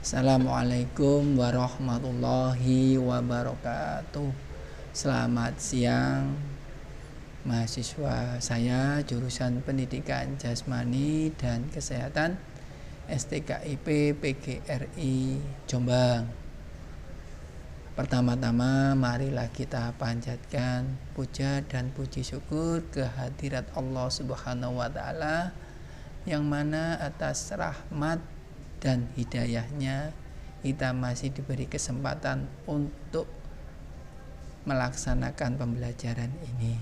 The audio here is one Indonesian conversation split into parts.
Assalamualaikum warahmatullahi wabarakatuh. Selamat siang mahasiswa saya jurusan Pendidikan Jasmani dan Kesehatan STKIP PGRI Jombang. Pertama-tama marilah kita panjatkan puja dan puji syukur kehadirat Allah Subhanahu wa taala yang mana atas rahmat dan hidayahnya kita masih diberi kesempatan untuk melaksanakan pembelajaran ini.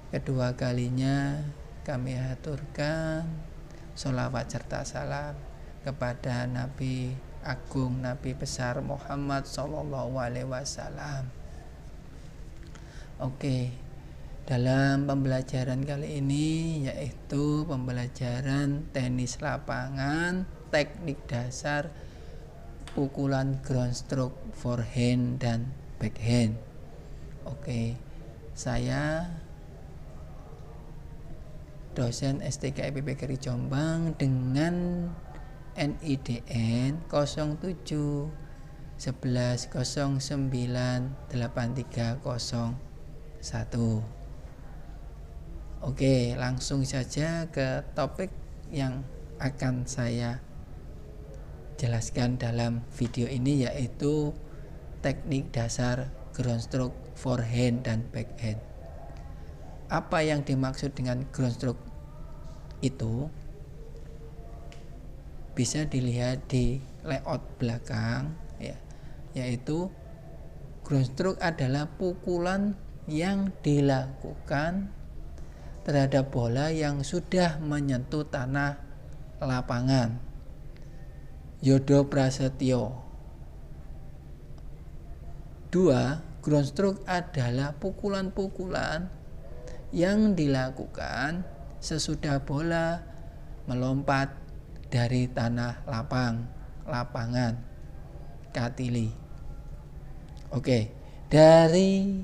Kedua kalinya kami haturkan sholawat serta salam kepada Nabi Agung, Nabi besar Muhammad Sallallahu Alaihi Wasallam. Oke, dalam pembelajaran kali ini yaitu pembelajaran tenis lapangan, teknik dasar, pukulan ground stroke, forehand dan backhand. Oke, saya dosen STKIP PGRI Jombang dengan NIDN 07 11 09 8301. Oke, langsung saja ke topik yang akan saya jelaskan dalam video ini, yaitu teknik dasar ground stroke, forehand dan backhand. Apa yang dimaksud dengan ground stroke itu bisa dilihat di layout belakang ya, yaitu ground stroke adalah pukulan yang dilakukan terhadap bola yang sudah menyentuh tanah lapangan. Yodo Prasetyo. 2. Ground stroke adalah pukulan-pukulan yang dilakukan sesudah bola melompat dari tanah lapangan. Katili. Oke, dari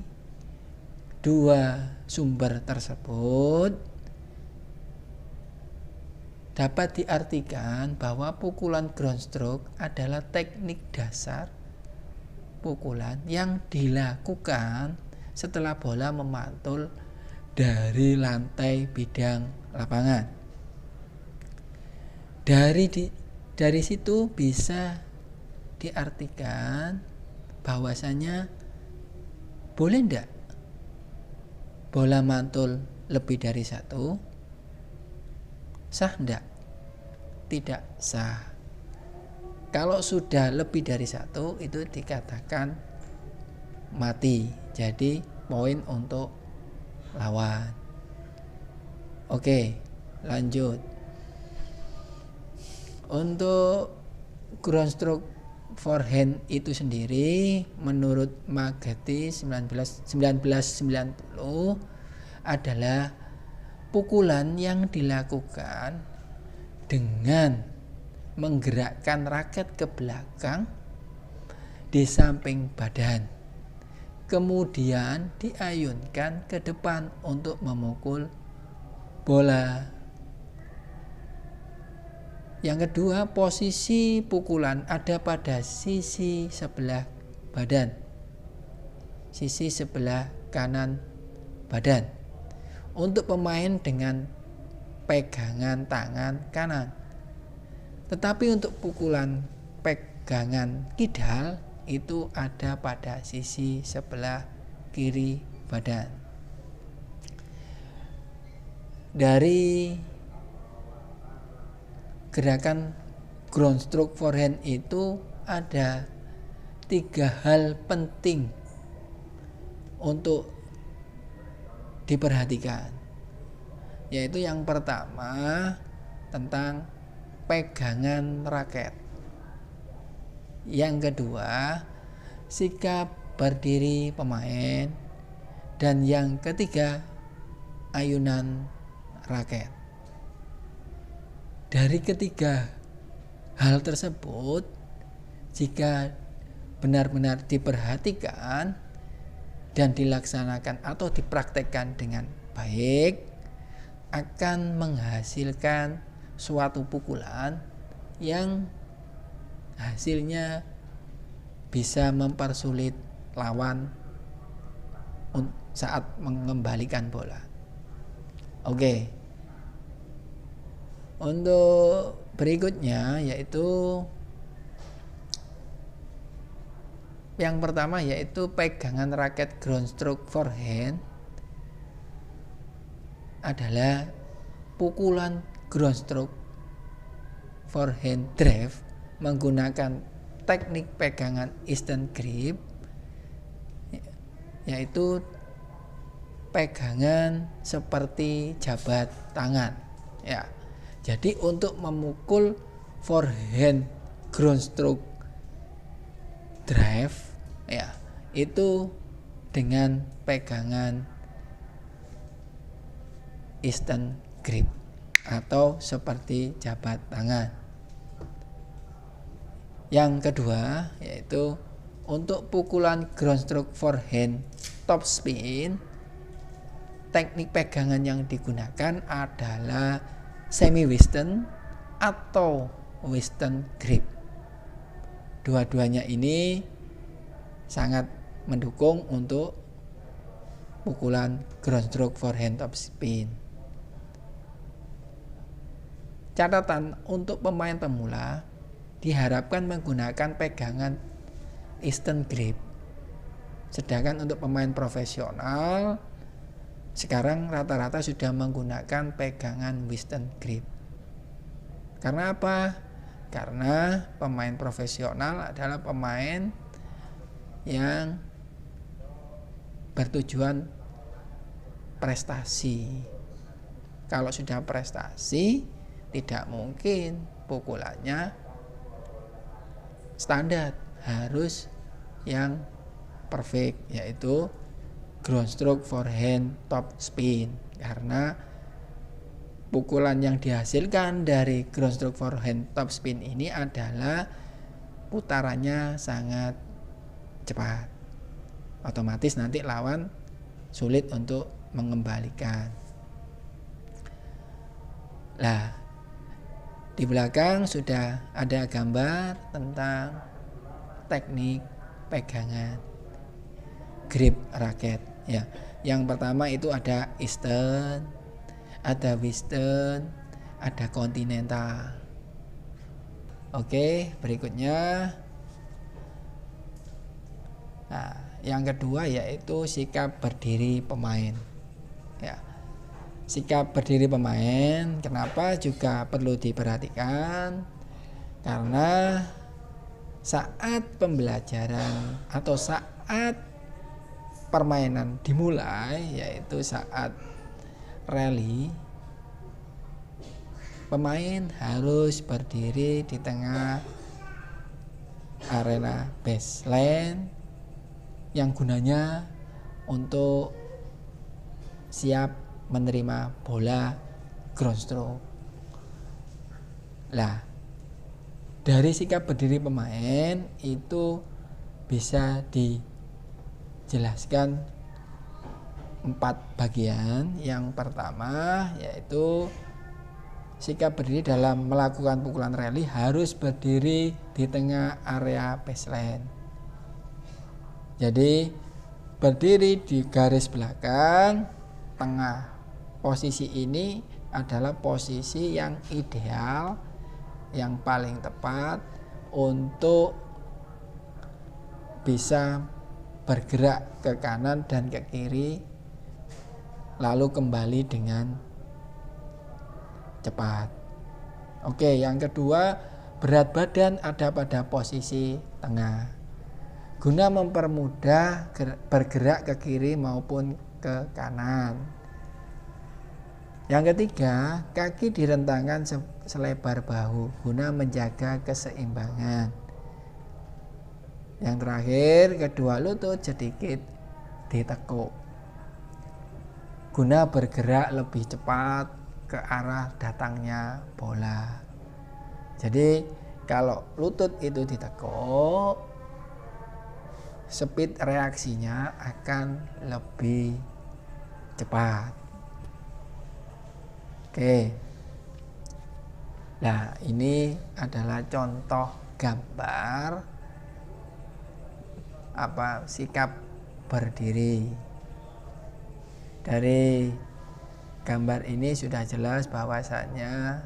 dua sumber tersebut dapat diartikan bahwa pukulan ground stroke adalah teknik dasar pukulan yang dilakukan setelah bola memantul dari lantai bidang lapangan. Dari situ bisa diartikan bahwasanya boleh enggak bola mantul lebih dari satu? Sah enggak? Tidak sah. Kalau sudah lebih dari satu itu dikatakan mati. Jadi poin untuk lawan. Oke, lanjut. Untuk ground stroke forehand itu sendiri menurut Maggette 1990 adalah pukulan yang dilakukan dengan menggerakkan raket ke belakang di samping badan, kemudian diayunkan ke depan untuk memukul bola. Yang kedua, posisi pukulan ada pada sisi sebelah badan, sisi sebelah kanan badan. Untuk pemain dengan pegangan tangan kanan. Tetapi untuk pukulan pegangan kidal itu ada pada sisi sebelah kiri badan. Dari gerakan ground stroke forehand itu ada 3 hal penting untuk diperhatikan, yaitu yang pertama tentang pegangan raket, yang kedua sikap berdiri pemain, dan yang ketiga ayunan raket. Dari ketiga hal tersebut, jika benar-benar diperhatikan dan dilaksanakan atau dipraktekkan dengan baik, akan menghasilkan suatu pukulan yang hasilnya bisa mempersulit lawan saat mengembalikan bola. Oke. Untuk berikutnya yaitu yang pertama yaitu pegangan raket ground stroke forehand adalah pukulan ground stroke forehand drive menggunakan teknik pegangan instant grip, yaitu pegangan seperti jabat tangan ya. Jadi untuk memukul forehand ground stroke drive ya, itu dengan pegangan instant grip atau seperti jabat tangan. Yang kedua yaitu untuk pukulan ground stroke forehand top spin, teknik pegangan yang digunakan adalah semi western atau western grip. Dua-duanya ini sangat mendukung untuk pukulan ground stroke forehand top spin. Catatan untuk pemain pemula diharapkan menggunakan pegangan instant grip. Sedangkan untuk pemain profesional sekarang rata-rata sudah menggunakan pegangan western grip. Karena apa? Karena pemain profesional adalah pemain yang bertujuan prestasi. Kalau sudah prestasi, tidak mungkin pukulannya standar, harus yang perfect, yaitu ground stroke forehand top spin. Karena pukulan yang dihasilkan dari ground stroke forehand top spin ini adalah putarannya sangat cepat, otomatis nanti lawan sulit untuk mengembalikan. Nah, di belakang sudah ada gambar tentang teknik pegangan grip raket ya. Yang pertama itu ada Eastern, ada Western, ada Continental. Oke, berikutnya. Nah, yang kedua yaitu sikap berdiri pemain. Ya. Sikap berdiri pemain kenapa juga perlu diperhatikan? Karena saat pembelajaran atau saat permainan dimulai, yaitu saat rally, pemain harus berdiri di tengah arena baseline yang gunanya untuk siap menerima bola ground stroke. Lah, dari sikap berdiri pemain itu bisa dijelaskan 4 bagian. Yang pertama yaitu sikap berdiri dalam melakukan pukulan rally harus berdiri di tengah area baseline. Jadi berdiri di garis belakang tengah. Posisi ini adalah posisi yang ideal, yang paling tepat untuk bisa bergerak ke kanan dan ke kiri, lalu kembali dengan cepat. Oke, yang kedua, berat badan ada pada posisi tengah guna mempermudah bergerak ke kiri maupun ke kanan. Yang ketiga, kaki direntangkan selebar bahu guna menjaga keseimbangan. Yang terakhir, kedua lutut sedikit ditekuk guna bergerak lebih cepat ke arah datangnya bola. Jadi kalau lutut itu ditekuk, speed reaksinya akan lebih cepat. Oke. Nah, ini adalah contoh gambar sikap berdiri. Dari gambar ini sudah jelas bahwasanya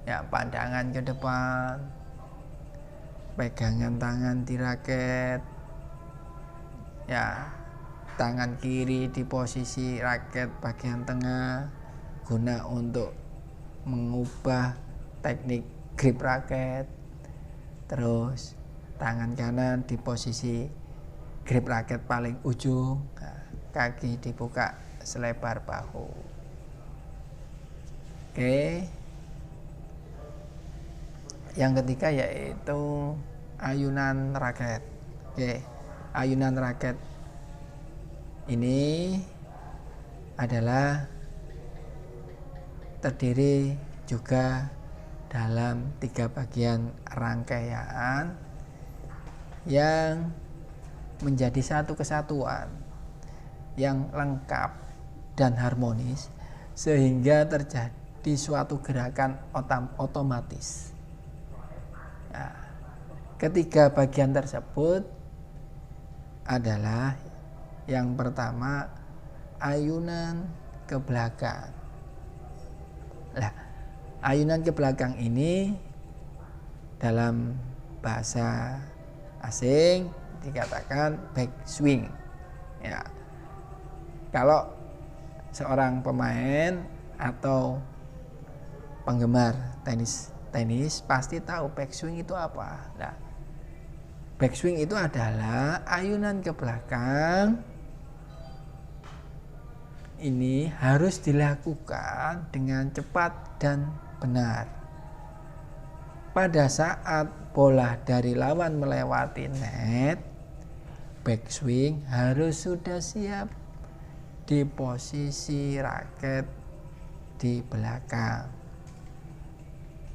ya pandangan ke depan, pegangan tangan di raket, ya tangan kiri di posisi raket bagian tengah guna untuk mengubah teknik grip raket. Terus tangan kanan di posisi grip raket paling ujung, kaki dibuka selebar bahu. Oke. Yang ketiga yaitu ayunan raket. Oke. Ayunan raket ini adalah terdiri juga dalam 3 bagian rangkaian yang menjadi satu kesatuan yang lengkap dan harmonis sehingga terjadi suatu gerakan otomatis. Nah, ketiga bagian tersebut adalah yang pertama ayunan ke belakang. Nah, ayunan ke belakang ini dalam bahasa asing dikatakan backswing. Ya. Kalau seorang pemain atau penggemar tenis pasti tahu backswing itu apa. Nah, backswing itu adalah ayunan ke belakang ini harus dilakukan dengan cepat dan benar. Pada saat bola dari lawan melewati net, backswing harus sudah siap di posisi raket di belakang.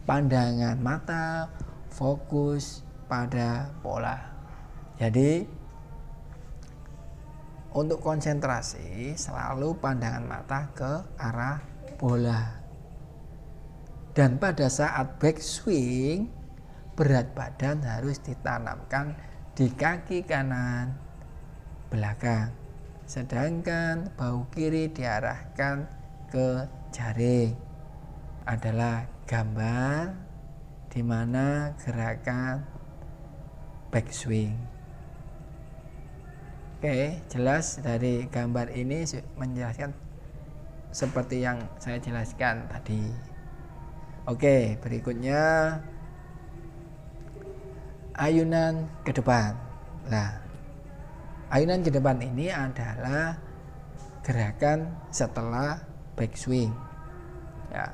Pandangan mata fokus pada bola. Jadi untuk konsentrasi selalu pandangan mata ke arah bola. Dan pada saat backswing, berat badan harus ditanamkan di kaki kanan belakang, sedangkan bahu kiri diarahkan ke jaring. Adalah gambar di mana gerakan backswing. Oke, jelas dari gambar ini menjelaskan seperti yang saya jelaskan tadi. Oke, berikutnya ayunan ke depan. Nah, ayunan ke depan ini adalah gerakan setelah backswing. Ya,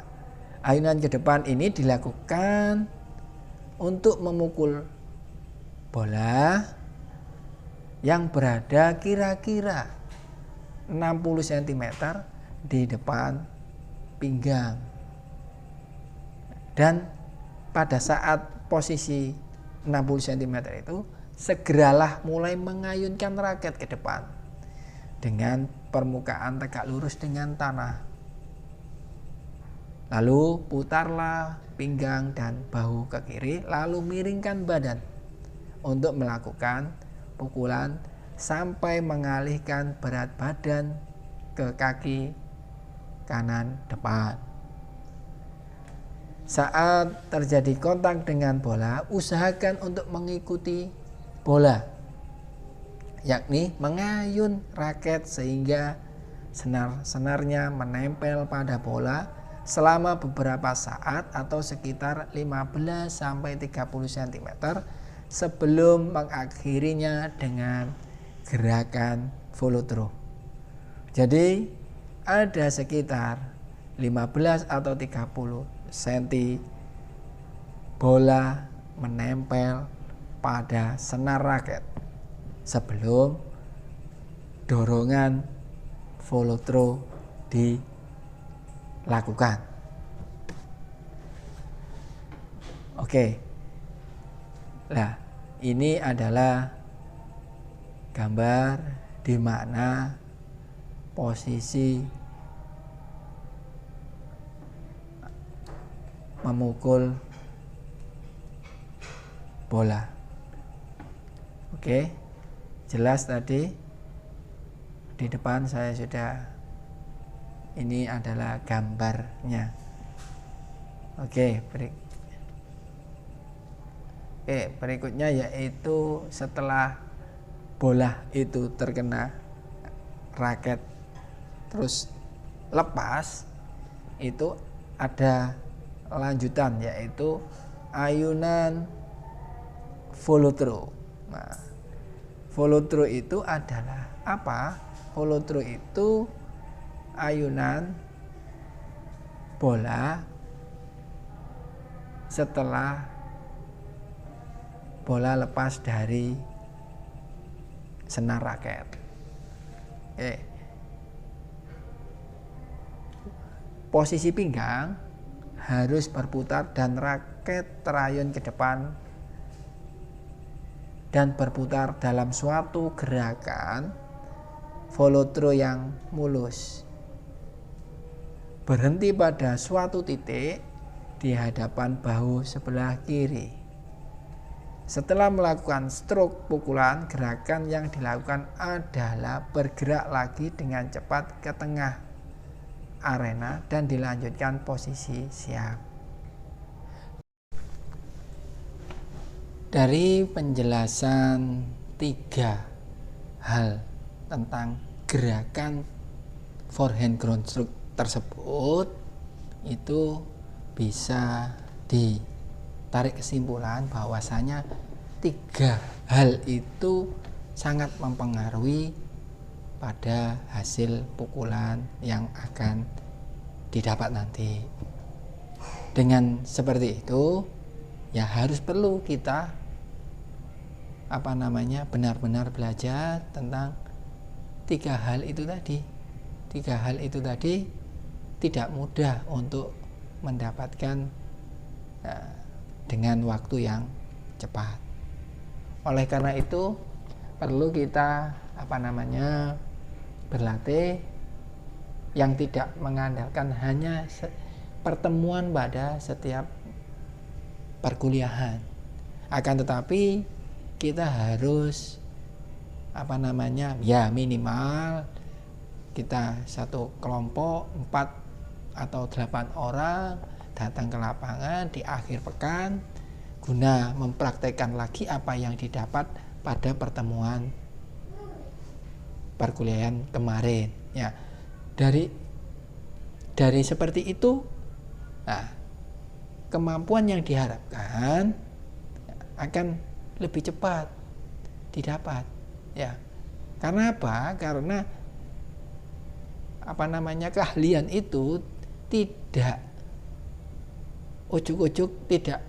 ayunan ke depan ini dilakukan untuk memukul bola yang berada kira-kira 60 cm di depan pinggang. Dan pada saat posisi 60 cm itu segeralah mulai mengayunkan raket ke depan dengan permukaan tegak lurus dengan tanah. Lalu putarlah pinggang dan bahu ke kiri, lalu miringkan badan untuk melakukan pukulan sampai mengalihkan berat badan ke kaki kanan depan. Saat terjadi kontak dengan bola, usahakan untuk mengikuti bola, yakni mengayun raket sehingga senar-senarnya menempel pada bola selama beberapa saat atau sekitar 15-30 cm sebelum mengakhirinya dengan gerakan follow through. Jadi ada sekitar 15 atau 30 cm bola menempel pada senar raket sebelum dorongan follow through dilakukan. Oke. Nah, ini adalah gambar di mana posisi memukul bola. Oke, jelas tadi di depan saya sudah, ini adalah gambarnya. Oke, berikutnya yaitu setelah bola itu terkena raket terus lepas, itu ada lanjutan yaitu ayunan follow through. Nah, follow through itu adalah apa? Follow through itu ayunan bola setelah bola lepas dari senar raket. Posisi pinggang harus berputar dan raket terayun ke depan dan berputar dalam suatu gerakan follow through yang mulus. Berhenti pada suatu titik di hadapan bahu sebelah kiri. Setelah melakukan stroke pukulan, gerakan yang dilakukan adalah bergerak lagi dengan cepat ke tengah arena dan dilanjutkan posisi siap. Dari penjelasan 3 hal tentang gerakan forehand ground stroke tersebut, itu bisa ditarik kesimpulan bahwasanya 3 hal itu sangat mempengaruhi pada hasil pukulan yang akan didapat nanti. Dengan seperti itu, ya harus perlu kita benar-benar belajar tentang 3 hal itu tadi. 3 hal itu tadi tidak mudah untuk mendapatkan dengan waktu yang cepat. Oleh karena itu perlu kita berlatih yang tidak mengandalkan hanya pertemuan pada setiap perkuliahan. Akan tetapi kita harus minimal kita satu kelompok 4 atau 8 orang datang ke lapangan di akhir pekan guna mempraktekkan lagi apa yang didapat pada pertemuan perkuliahan kemarin. Ya, dari seperti itu, kemampuan yang diharapkan akan lebih cepat didapat. Ya, karena apa? Karena keahlian itu tidak ujuk-ujuk, tidak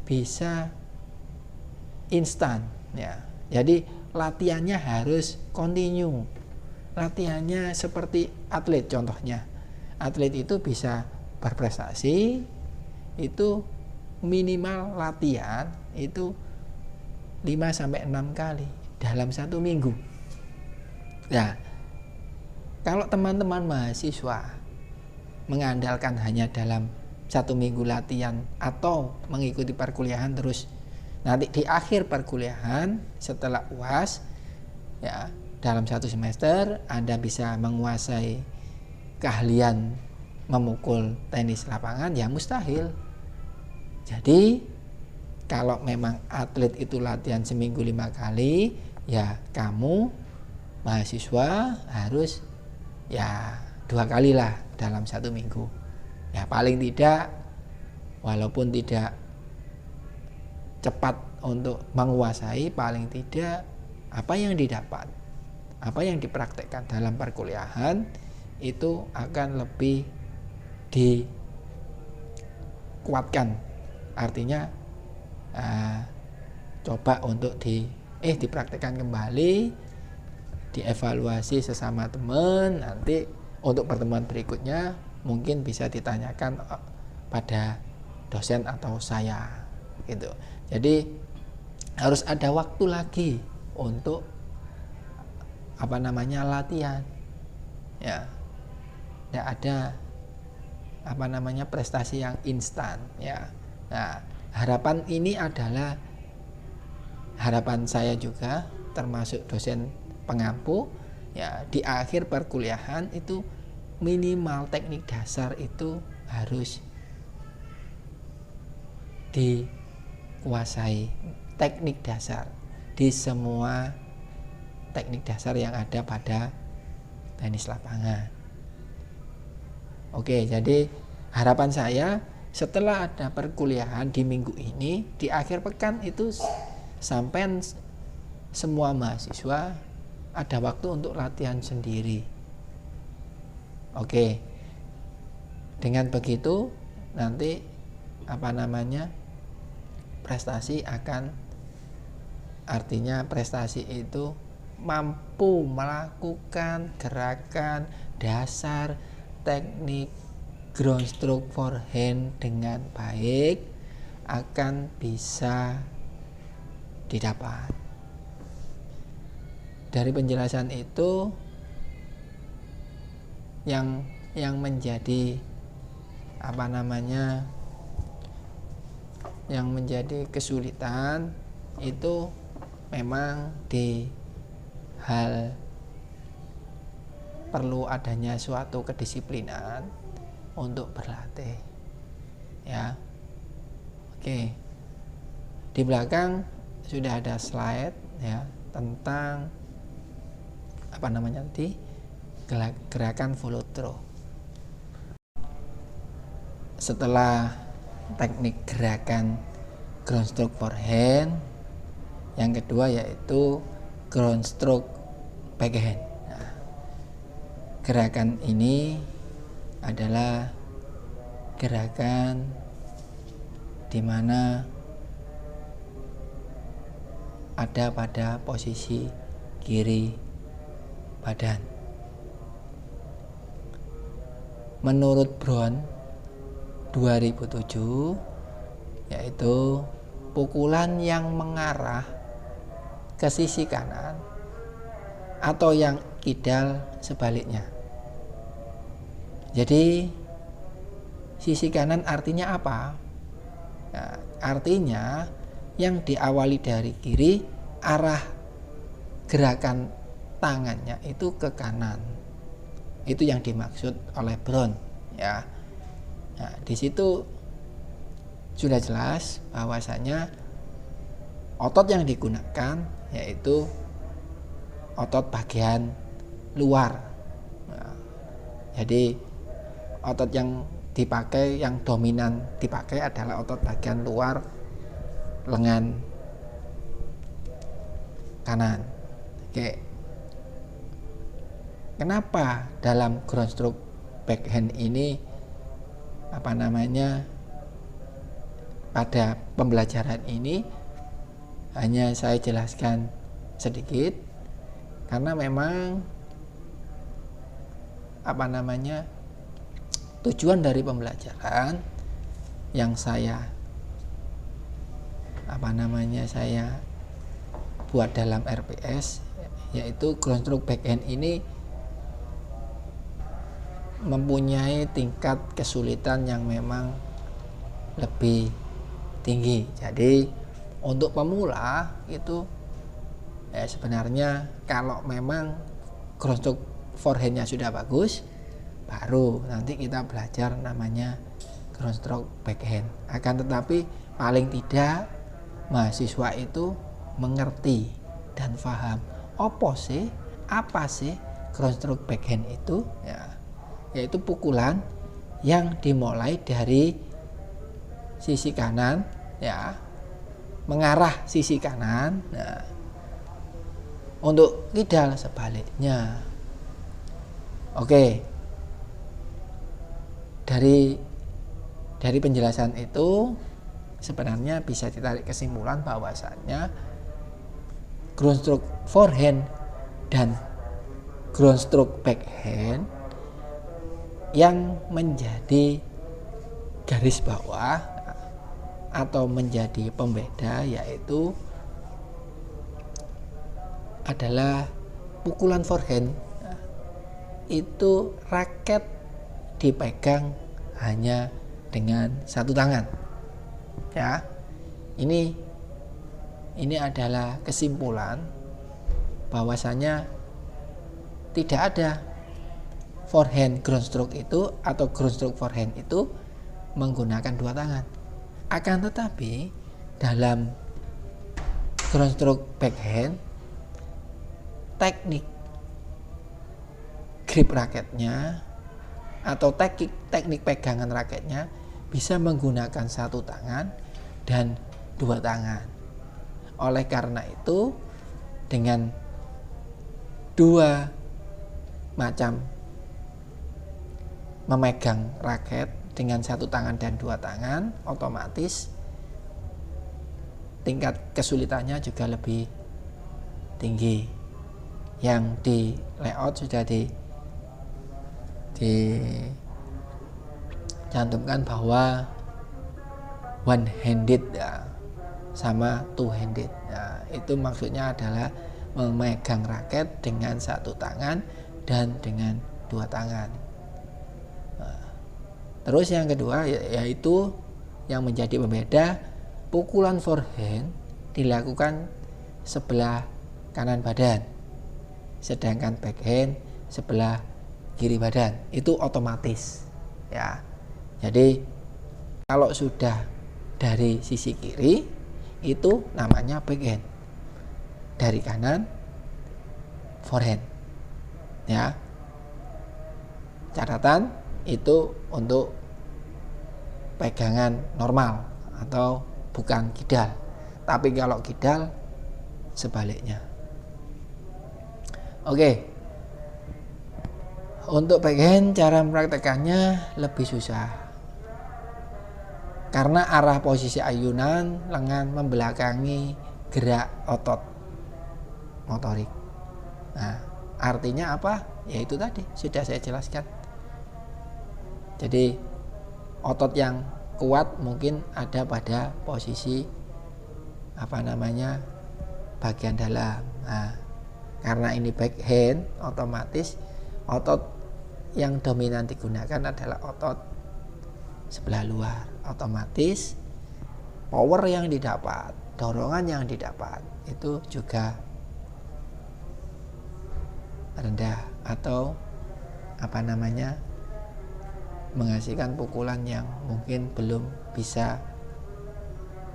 bisa instan. Ya, jadi latihannya harus continue. Latihannya seperti atlet, contohnya atlet itu bisa berprestasi itu minimal latihan itu 5-6 kali dalam 1 minggu. Nah, kalau teman-teman mahasiswa mengandalkan hanya dalam 1 minggu latihan atau mengikuti perkuliahan terus, nanti di akhir perkuliahan setelah UAS, ya, dalam 1 semester Anda bisa menguasai keahlian memukul tenis lapangan, ya mustahil. Jadi kalau memang atlet itu latihan seminggu 5 kali, ya kamu mahasiswa harus 2 kali lah dalam 1 minggu. Ya paling tidak, walaupun tidak cepat untuk menguasai, paling tidak apa yang didapat, apa yang dipraktekkan dalam perkuliahan itu akan lebih dikuatkan. Artinya coba untuk dipraktekkan kembali, dievaluasi sesama teman. Nanti untuk pertemuan berikutnya mungkin bisa ditanyakan pada dosen atau saya gitu. Jadi harus ada waktu lagi untuk latihan. Ya, tidak ada prestasi yang instan ya. Nah, harapan ini adalah harapan saya juga, termasuk dosen pengampu ya, di akhir perkuliahan itu minimal teknik dasar itu harus dikuasai, teknik dasar di semua teknik dasar yang ada pada tenis lapangan. Oke, jadi harapan saya setelah ada perkuliahan di minggu ini, di akhir pekan itu sampai semua mahasiswa ada waktu untuk latihan sendiri. Oke, dengan begitu nanti prestasi akan, artinya prestasi itu mampu melakukan gerakan dasar teknik ground stroke forehand dengan baik akan bisa didapat. Dari penjelasan itu yang menjadi yang menjadi kesulitan itu memang di hal perlu adanya suatu kedisiplinan untuk berlatih ya. Oke, di belakang sudah ada slide ya tentang gerakan follow through. Setelah teknik gerakan ground stroke forehand, yang kedua yaitu ground stroke backhand. Nah, gerakan ini adalah gerakan di mana ada pada posisi kiri badan. Menurut Brown 2007, yaitu pukulan yang mengarah ke sisi kanan atau yang kidal sebaliknya. Jadi sisi kanan artinya apa? Nah, artinya yang diawali dari kiri, arah gerakan tangannya itu ke kanan. Itu yang dimaksud oleh Brown ya. Nah, di situ sudah jelas bahwasanya otot yang digunakan yaitu otot bagian luar. Nah, jadi otot yang dipakai, yang dominan dipakai adalah otot bagian luar lengan kanan. Oke. Kenapa dalam ground stroke backhand ini pada pembelajaran ini hanya saya jelaskan sedikit karena memang tujuan dari pembelajaran yang saya saya buat dalam RPS yaitu ground stroke backhand ini mempunyai tingkat kesulitan yang memang lebih tinggi. Jadi untuk pemula itu sebenarnya kalau memang ground stroke forehandnya sudah bagus, baru nanti kita belajar namanya ground stroke backhand. Akan tetapi paling tidak mahasiswa itu mengerti dan paham apa sih ground stroke backhand itu ya, yaitu pukulan yang dimulai dari sisi kanan ya, mengarah sisi kanan. Nah, untuk kidal sebaliknya. Oke, dari penjelasan itu sebenarnya bisa ditarik kesimpulan bahwasannya ground stroke forehand dan ground stroke backhand yang menjadi garis bawah atau menjadi pembeda yaitu adalah pukulan forehand itu raket dipegang hanya dengan satu tangan. Ya, ini adalah kesimpulan bahwasanya tidak ada forehand ground stroke itu atau ground stroke forehand itu menggunakan dua tangan. Akan tetapi dalam ground stroke backhand, teknik grip raketnya atau teknik pegangan raketnya bisa menggunakan satu tangan dan dua tangan. Oleh karena itu, dengan dua macam memegang raket dengan satu tangan dan dua tangan, otomatis tingkat kesulitannya juga lebih tinggi. Yang di layout sudah dicantumkan bahwa one handed ya, sama two handed. Nah, itu maksudnya adalah memegang raket dengan satu tangan dan dengan dua tangan. Terus yang kedua yaitu yang menjadi pembeda, pukulan forehand dilakukan sebelah kanan badan, sedangkan backhand sebelah kiri badan. Itu otomatis ya. Jadi kalau sudah dari sisi kiri itu namanya backhand, dari kanan forehand ya. Catatan itu untuk pegangan normal atau bukan kidal. Tapi kalau kidal sebaliknya. Oke. Untuk backhand cara mempraktekannya lebih susah. Karena arah posisi ayunan lengan membelakangi gerak otot motorik. Nah, artinya apa? Yaitu tadi sudah saya jelaskan. Jadi otot yang kuat mungkin ada pada posisi bagian dalam. Nah, karena ini backhand, otomatis otot yang dominan digunakan adalah otot sebelah luar. Otomatis power yang didapat, dorongan yang didapat itu juga rendah atau menghasilkan pukulan yang mungkin belum bisa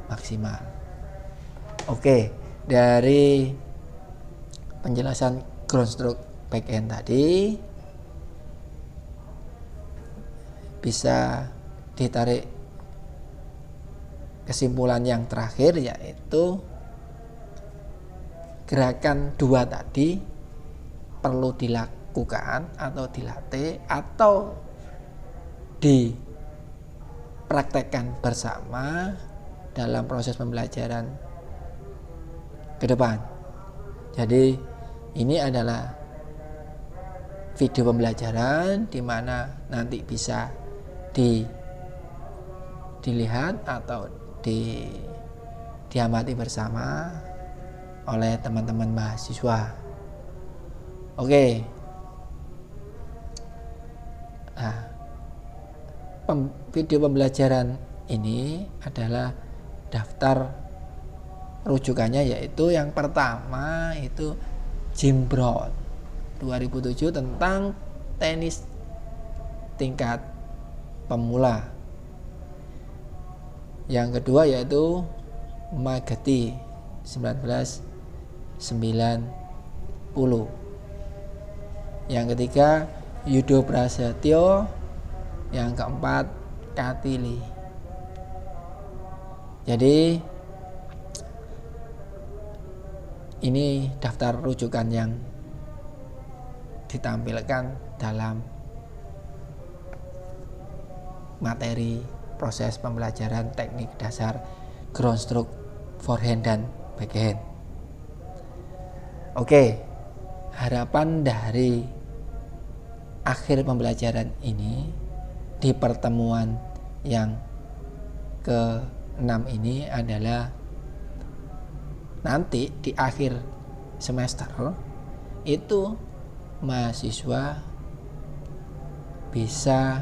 maksimal. Oke, dari penjelasan ground stroke backhand tadi bisa ditarik kesimpulan yang terakhir, yaitu gerakan dua tadi perlu dilakukan atau dilatih atau dipraktekkan bersama dalam proses pembelajaran ke depan. Jadi ini adalah video pembelajaran di mana nanti bisa dilihat atau diamati bersama oleh teman-teman mahasiswa. Oke. Nah, video pembelajaran ini adalah daftar rujukannya, yaitu yang pertama itu Jim Brown 2007 tentang tenis tingkat pemula. Yang kedua yaitu Mageti 1990. Yang ketiga Yudo Prasetyo. Yang keempat Katili. Jadi ini daftar rujukan yang ditampilkan dalam materi proses pembelajaran teknik dasar ground stroke forehand dan backhand. Oke, harapan dari akhir pembelajaran ini di pertemuan yang ke-6 ini adalah nanti di akhir semester itu mahasiswa bisa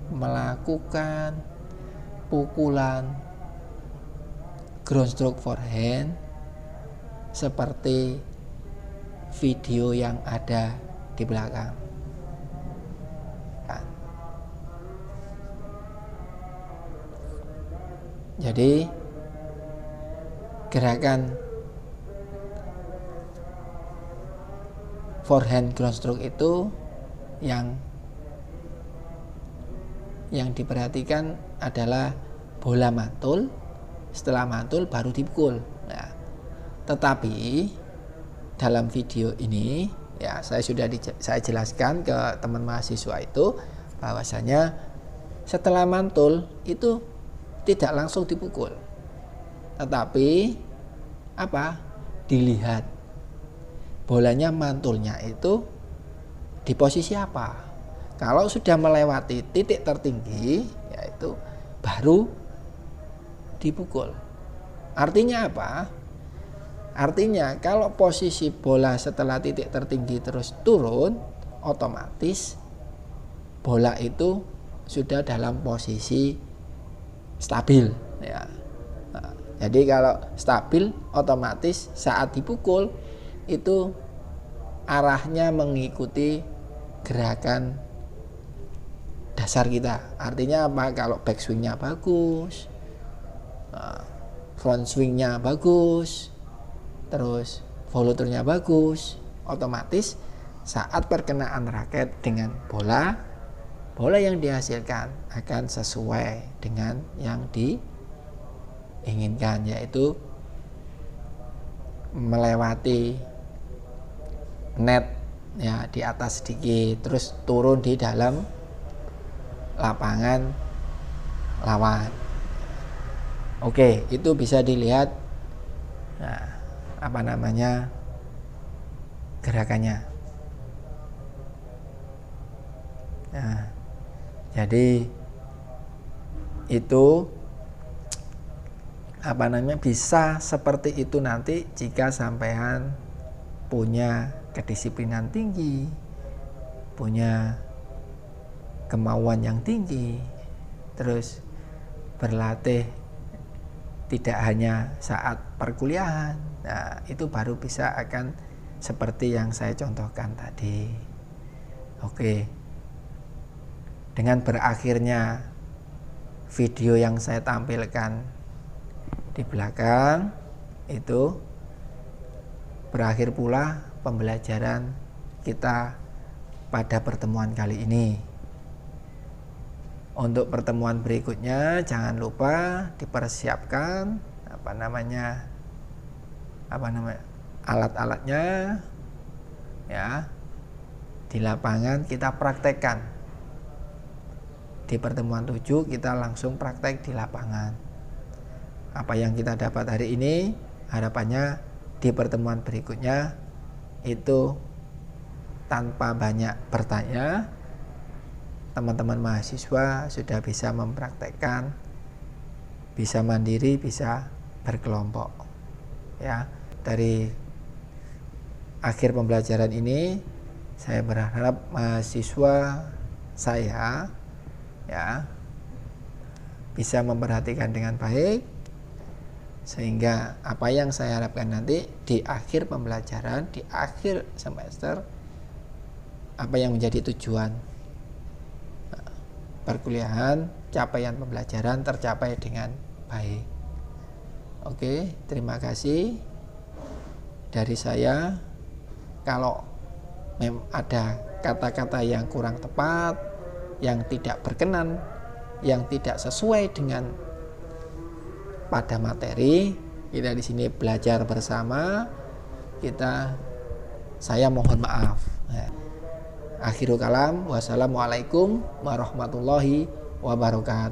melakukan pukulan ground stroke forehand seperti video yang ada di belakang. Jadi gerakan forehand ground stroke itu yang diperhatikan adalah bola mantul, setelah mantul baru dipukul. Nah, tetapi dalam video ini ya saya jelaskan ke teman mahasiswa itu bahwasanya setelah mantul itu tidak langsung dipukul, tetapi dilihat bolanya mantulnya itu di posisi apa. Kalau sudah melewati titik tertinggi, yaitu baru dipukul. Artinya apa? Artinya kalau posisi bola setelah titik tertinggi terus turun, otomatis bola itu sudah dalam posisi stabil. Ya. Nah, jadi kalau stabil, otomatis saat dipukul itu arahnya mengikuti gerakan dasar kita. Artinya apa? Kalau backswingnya bagus, front swingnya bagus, terus follow through-nya bagus, otomatis saat perkenaan raket dengan bola yang dihasilkan akan sesuai dengan yang diinginkan, yaitu melewati net ya di atas sedikit, terus turun di dalam lapangan lawan. Oke, itu bisa dilihat gerakannya. Nah, jadi itu bisa seperti itu nanti jika sampean punya kedisiplinan tinggi, punya kemauan yang tinggi, terus berlatih tidak hanya saat perkuliahan. Nah, itu baru bisa akan seperti yang saya contohkan tadi. Oke. Dengan berakhirnya video yang saya tampilkan di belakang itu, berakhir pula pembelajaran kita pada pertemuan kali ini. Untuk pertemuan berikutnya jangan lupa dipersiapkan alat-alatnya ya. Di lapangan kita praktekkan. Di pertemuan 7 kita langsung praktek di lapangan. Apa yang kita dapat hari ini, harapannya di pertemuan berikutnya itu tanpa banyak bertanya, teman-teman mahasiswa sudah bisa mempraktekkan, bisa mandiri, bisa berkelompok. Ya, dari akhir pembelajaran ini saya berharap mahasiswa saya bisa memperhatikan dengan baik, sehingga apa yang saya harapkan nanti di akhir pembelajaran, di akhir semester, apa yang menjadi tujuan perkuliahan, capaian pembelajaran tercapai dengan baik. Oke, terima kasih dari saya. Kalau ada kata-kata yang kurang tepat, yang tidak berkenan, yang tidak sesuai dengan pada materi, kita di sini belajar bersama, saya mohon maaf. Akhirul kalam, wassalamualaikum warahmatullahi wabarakatuh.